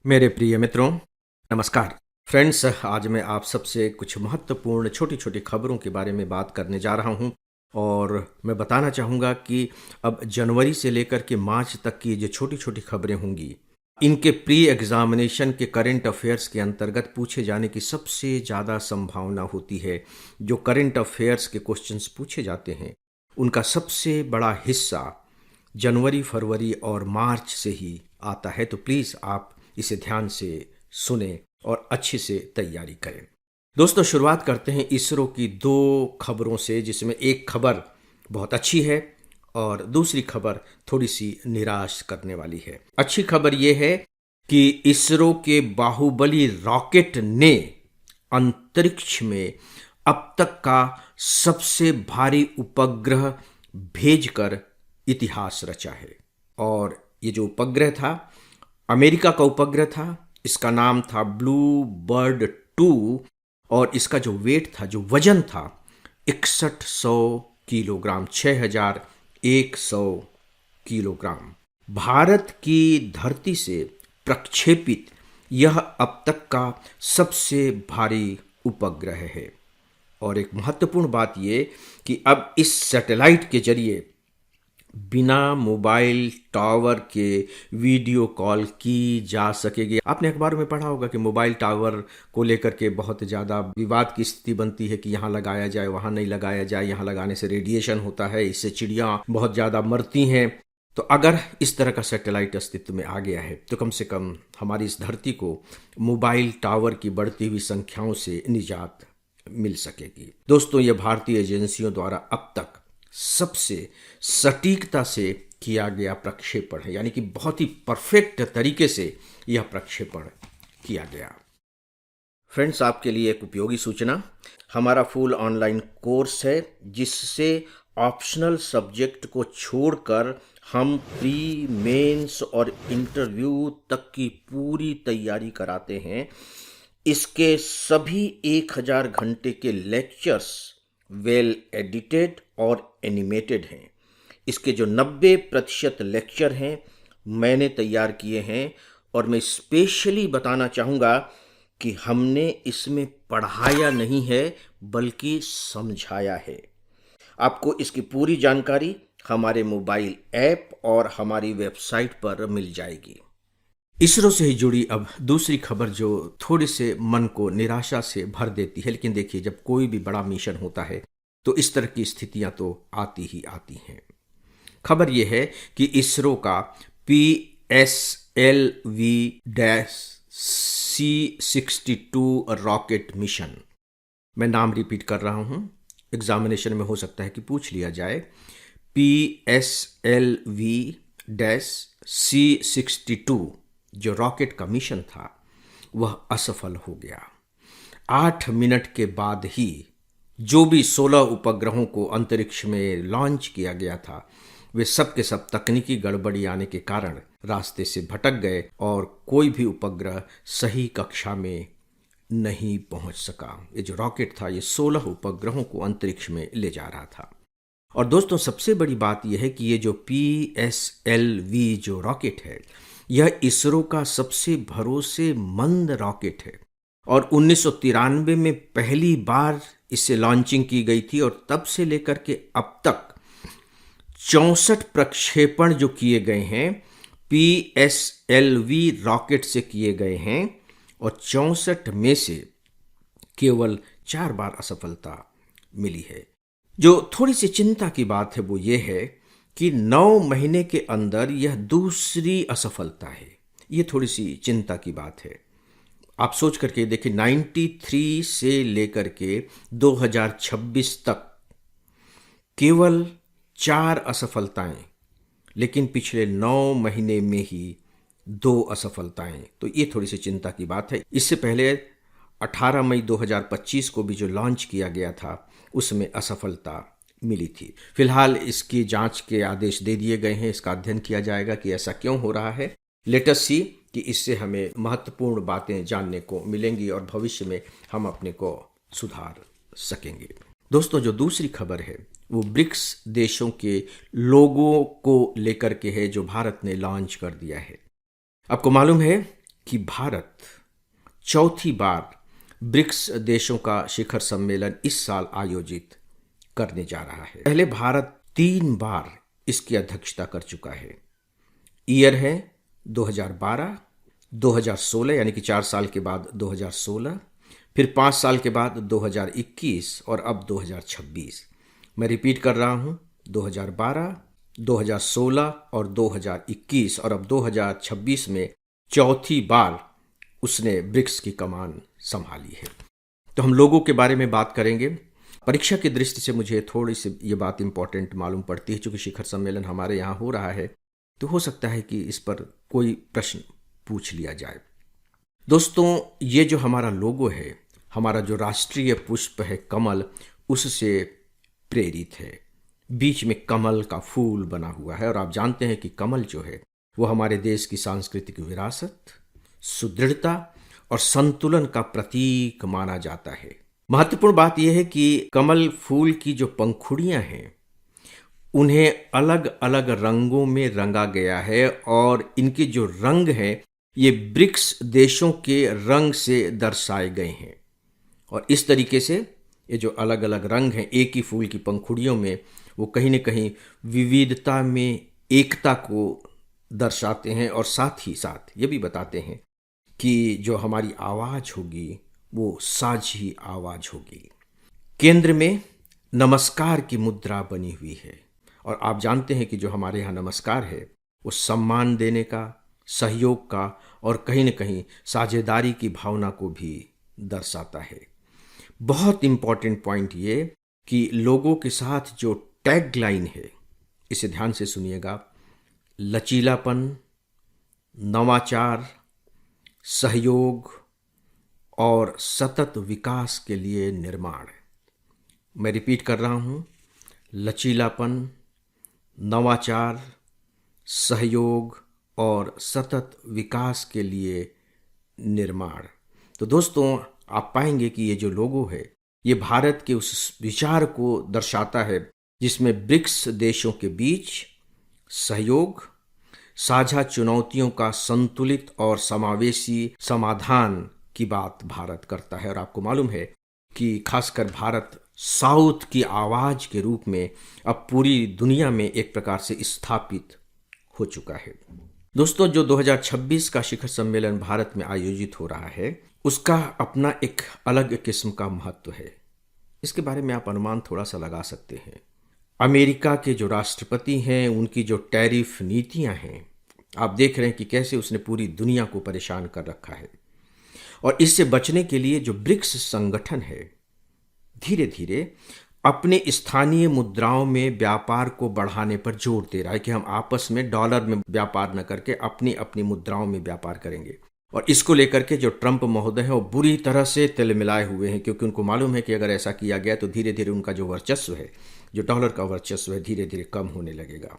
मेरे प्रिय मित्रों, नमस्कार। फ्रेंड्स, आज मैं आप सबसे कुछ महत्वपूर्ण छोटी-छोटी खबरों के बारे में बात करने जा रहा हूं और मैं बताना चाहूँगा कि अब जनवरी से लेकर के मार्च तक की जो छोटी-छोटी खबरें होंगी, इनके प्री एग्ज़ामिनेशन के करंट अफ़ेयर्स के अंतर्गत पूछे जाने की सबसे ज़्यादा संभावना होती है। जो करंट अफ़ेयर्स के क्वेश्चंस पूछे जाते हैं, उनका सबसे बड़ा हिस्सा जनवरी, फरवरी और मार्च से ही आता है। तो प्लीज़ आप इसे ध्यान से सुने और अच्छे से तैयारी करें। दोस्तों, शुरुआत करते हैं इसरो की दो खबरों से, जिसमें एक खबर बहुत अच्छी है और दूसरी खबर थोड़ी सी निराश करने वाली है। अच्छी खबर यह है कि इसरो के बाहुबली रॉकेट ने अंतरिक्ष में अब तक का सबसे भारी उपग्रह भेजकर इतिहास रचा है। और ये जो उपग्रह था, अमेरिका का उपग्रह था। इसका नाम था ब्लू बर्ड 2 और इसका जो वेट था, जो वजन था, 6100 किलोग्राम, 6100 किलोग्राम। भारत की धरती से प्रक्षेपित यह अब तक का सबसे भारी उपग्रह है। और एक महत्वपूर्ण बात यह कि अब इस सैटेलाइट के जरिए बिना मोबाइल टावर के वीडियो कॉल की जा सकेगी। आपने अखबार में पढ़ा होगा कि मोबाइल टावर को लेकर के बहुत ज़्यादा विवाद की स्थिति बनती है कि यहाँ लगाया जाए, वहाँ नहीं लगाया जाए, यहाँ लगाने से रेडिएशन होता है, इससे चिड़ियाँ बहुत ज़्यादा मरती हैं। तो अगर इस तरह का सैटेलाइट अस्तित्व में आ गया है तो कम से कम हमारी इस धरती को मोबाइल टावर की बढ़ती हुई संख्याओं से निजात मिल सकेगी। दोस्तों, ये भारतीय एजेंसियों द्वारा अब तक सबसे सटीकता से किया गया प्रक्षेपण है, यानी कि बहुत ही परफेक्ट तरीके से यह प्रक्षेपण किया गया। फ्रेंड्स, आपके लिए एक उपयोगी सूचना, हमारा फुल ऑनलाइन कोर्स है जिससे ऑप्शनल सब्जेक्ट को छोड़कर हम प्री, मेंस और इंटरव्यू तक की पूरी तैयारी कराते हैं। इसके सभी 1000 घंटे के लेक्चर्स वेल एडिटेड और एनिमेटेड हैं। इसके जो 90% लेक्चर हैं मैंने तैयार किए हैं और मैं स्पेशली बताना चाहूँगा कि हमने इसमें पढ़ाया नहीं है बल्कि समझाया है। आपको इसकी पूरी जानकारी हमारे मोबाइल ऐप और हमारी वेबसाइट पर मिल जाएगी। इसरो से ही जुड़ी अब दूसरी खबर जो थोड़े से मन को निराशा से भर देती है, लेकिन देखिए, जब कोई भी बड़ा मिशन होता है तो इस तरह की स्थितियां तो आती ही आती हैं। खबर यह है कि इसरो का PSLV-C62 रॉकेट मिशन, मैं नाम रिपीट कर रहा हूं, एग्जामिनेशन में हो सकता है कि पूछ लिया जाए, PSLV-C62 जो रॉकेट का मिशन था वह असफल हो गया। 8 मिनट के बाद ही जो भी 16 उपग्रहों को अंतरिक्ष में लॉन्च किया गया था, वे सब के सब तकनीकी गड़बड़ी आने के कारण रास्ते से भटक गए और कोई भी उपग्रह सही कक्षा में नहीं पहुंच सका। ये जो रॉकेट था, ये 16 उपग्रहों को अंतरिक्ष में ले जा रहा था। और दोस्तों, सबसे बड़ी बात यह है कि ये जो PSLV जो रॉकेट है, यह इसरो का सबसे भरोसेमंद रॉकेट है और 1993 में पहली बार इससे लॉन्चिंग की गई थी और तब से लेकर के अब तक 64 प्रक्षेपण जो किए गए हैं PSLV रॉकेट से किए गए हैं और 64 में से केवल 4 बार असफलता मिली है। जो थोड़ी सी चिंता की बात है वो ये है कि 9 महीने के अंदर यह दूसरी असफलता है। ये थोड़ी सी चिंता की बात है। आप सोच करके देखिए, 93 से लेकर के 2026 तक केवल 4 असफलताएं, लेकिन पिछले 9 महीने में ही 2 असफलताएं। तो ये थोड़ी सी चिंता की बात है। इससे पहले 18 मई 2025 को भी जो लॉन्च किया गया था उसमें असफलता मिली थी। फिलहाल इसकी जांच के आदेश दे दिए गए हैं। इसका अध्ययन किया जाएगा कि ऐसा क्यों हो रहा है। लेट अस सी कि इससे हमें महत्वपूर्ण बातें जानने को मिलेंगी और भविष्य में हम अपने को सुधार सकेंगे। दोस्तों, जो दूसरी खबर है वो ब्रिक्स देशों के लोगों को लेकर के है जो भारत ने लॉन्च कर दिया है। आपको मालूम है कि भारत चौथी बार ब्रिक्स देशों का शिखर सम्मेलन इस साल आयोजित करने जा रहा है। पहले भारत 3 बार इसकी अध्यक्षता कर चुका है। ईयर है 2012, 2016 यानी कि 4 साल के बाद 2016, फिर 5 साल के बाद 2021 और अब 2026। मैं रिपीट कर रहा हूं, 2012, 2016 और 2021 और अब 2026 में चौथी बार उसने ब्रिक्स की कमान संभाली है। तो हम लोगों के बारे में बात करेंगे। परीक्षा की दृष्टि से मुझे थोड़ी सी ये बात इंपॉर्टेंट मालूम पड़ती है, क्योंकि शिखर सम्मेलन हमारे यहाँ हो रहा है, तो हो सकता है कि इस पर कोई प्रश्न पूछ लिया जाए। दोस्तों, ये जो हमारा लोगो है, हमारा जो राष्ट्रीय पुष्प है कमल, उससे प्रेरित है। बीच में कमल का फूल बना हुआ है और आप जानते हैं कि कमल जो है वो हमारे देश की सांस्कृतिक विरासत, सुदृढ़ता और संतुलन का प्रतीक माना जाता है। महत्वपूर्ण बात यह है कि कमल फूल की जो पंखुड़ियां हैं उन्हें अलग अलग रंगों में रंगा गया है और इनके जो रंग हैं ये ब्रिक्स देशों के रंग से दर्शाए गए हैं। और इस तरीके से ये जो अलग अलग रंग हैं एक ही फूल की पंखुड़ियों में, वो कहीं न कहीं विविधता में एकता को दर्शाते हैं और साथ ही साथ ये भी बताते हैं कि जो हमारी आवाज़ होगी वो साझी आवाज़ होगी। केंद्र में नमस्कार की मुद्रा बनी हुई है और आप जानते हैं कि जो हमारे यहाँ नमस्कार है वो सम्मान देने का, सहयोग का और कहीं न कहीं साझेदारी की भावना को भी दर्शाता है। बहुत इम्पॉर्टेंट पॉइंट ये कि लोगों के साथ जो टैग लाइन है, इसे ध्यान से सुनिएगा, लचीलापन, नवाचार, सहयोग और सतत विकास के लिए निर्माण। मैं रिपीट कर रहा हूँ, लचीलापन, नवाचार, सहयोग और सतत विकास के लिए निर्माण। तो दोस्तों, आप पाएंगे कि ये जो लोगो है ये भारत के उस विचार को दर्शाता है जिसमें ब्रिक्स देशों के बीच सहयोग, साझा चुनौतियों का संतुलित और समावेशी समाधान की बात भारत करता है। और आपको मालूम है कि खासकर भारत साउथ की आवाज़ के रूप में अब पूरी दुनिया में एक प्रकार से स्थापित हो चुका है। दोस्तों, जो 2026 का शिखर सम्मेलन भारत में आयोजित हो रहा है उसका अपना एक अलग किस्म का महत्व है। इसके बारे में आप अनुमान थोड़ा सा लगा सकते हैं। अमेरिका के जो राष्ट्रपति हैं उनकी जो टैरिफ नीतियां हैं, आप देख रहे हैं कि कैसे उसने पूरी दुनिया को परेशान कर रखा है। और इससे बचने के लिए जो ब्रिक्स संगठन है धीरे धीरे अपने स्थानीय मुद्राओं में व्यापार को बढ़ाने पर जोर दे रहा है कि हम आपस में डॉलर में व्यापार न करके अपनी अपनी मुद्राओं में व्यापार करेंगे। और इसको लेकर के जो ट्रंप महोदय हैं वो बुरी तरह से तिलमिलाए हुए हैं, क्योंकि उनको मालूम है कि अगर ऐसा किया गया तो धीरे धीरे उनका जो वर्चस्व है, जो डॉलर का वर्चस्व है, धीरे धीरे कम होने लगेगा।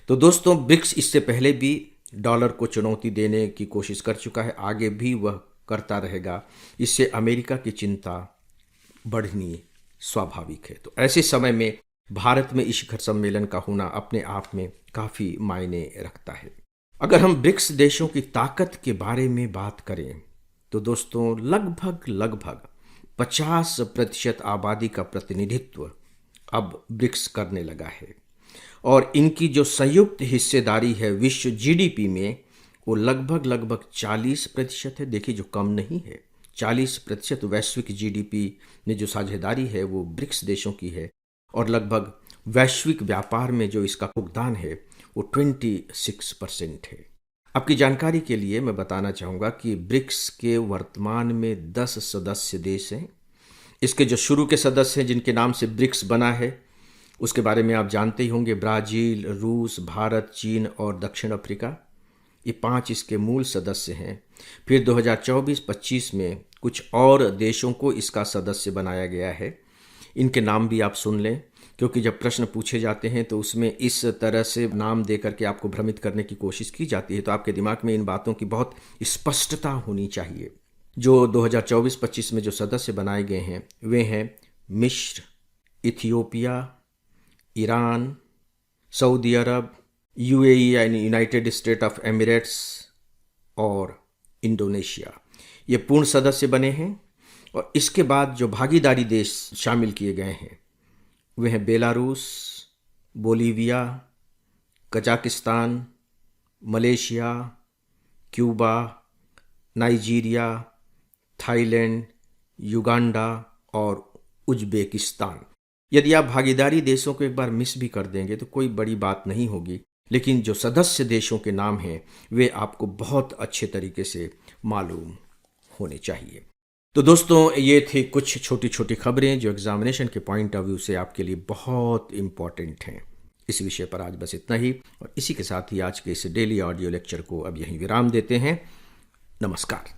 तो दोस्तों, ब्रिक्स इससे पहले भी डॉलर को चुनौती देने की कोशिश कर चुका है, आगे भी वह करता रहेगा। इससे अमेरिका की चिंता बढ़नी स्वाभाविक है। तो ऐसे समय में भारत में इस शिखर सम्मेलन का होना अपने आप में काफ़ी मायने रखता है। अगर हम ब्रिक्स देशों की ताकत के बारे में बात करें तो दोस्तों लगभग 50% आबादी का प्रतिनिधित्व अब ब्रिक्स करने लगा है और इनकी जो संयुक्त हिस्सेदारी है विश्व जीडीपी में वो लगभग 40% है। देखिए, जो कम नहीं है, 40% वैश्विक जीडीपी में जो साझेदारी है वो ब्रिक्स देशों की है और लगभग वैश्विक व्यापार में जो इसका योगदान है वो 26% है। आपकी जानकारी के लिए मैं बताना चाहूँगा कि ब्रिक्स के वर्तमान में 10 सदस्य देश हैं। इसके जो शुरू के सदस्य हैं जिनके नाम से ब्रिक्स बना है उसके बारे में आप जानते ही होंगे, ब्राज़ील, रूस, भारत, चीन और दक्षिण अफ्रीका। ये 5 इसके मूल सदस्य हैं। फिर 2024-25 में कुछ और देशों को इसका सदस्य बनाया गया है। इनके नाम भी आप सुन लें, क्योंकि जब प्रश्न पूछे जाते हैं तो उसमें इस तरह से नाम दे करके आपको भ्रमित करने की कोशिश की जाती है, तो आपके दिमाग में इन बातों की बहुत स्पष्टता होनी चाहिए। जो 2024-25 में जो सदस्य बनाए गए हैं वे हैं मिस्र, इथियोपिया, ईरान, सऊदी अरब, यूएई यानी यूनाइटेड स्टेट ऑफ एमिरेट्स और इंडोनेशिया ये पूर्ण सदस्य बने हैं। और इसके बाद जो भागीदारी देश शामिल किए गए हैं वे हैं Belarus, Bolivia, Kazakhstan, Malaysia, Cuba, Nigeria, Thailand, Uganda और उज्बेकिस्तान। यदि आप भागीदारी देशों को एक बार मिस भी कर देंगे तो कोई बड़ी बात नहीं होगी, लेकिन जो सदस्य देशों के नाम हैं वे आपको बहुत अच्छे तरीके से मालूम होने चाहिए। तो दोस्तों ये थी कुछ छोटी छोटी खबरें जो एग्जामिनेशन के पॉइंट ऑफ व्यू से आपके लिए बहुत इम्पॉर्टेंट हैं। इस विषय पर आज बस इतना ही, और इसी के साथ ही आज के इस डेली ऑडियो लेक्चर को अब यहीं विराम देते हैं। नमस्कार।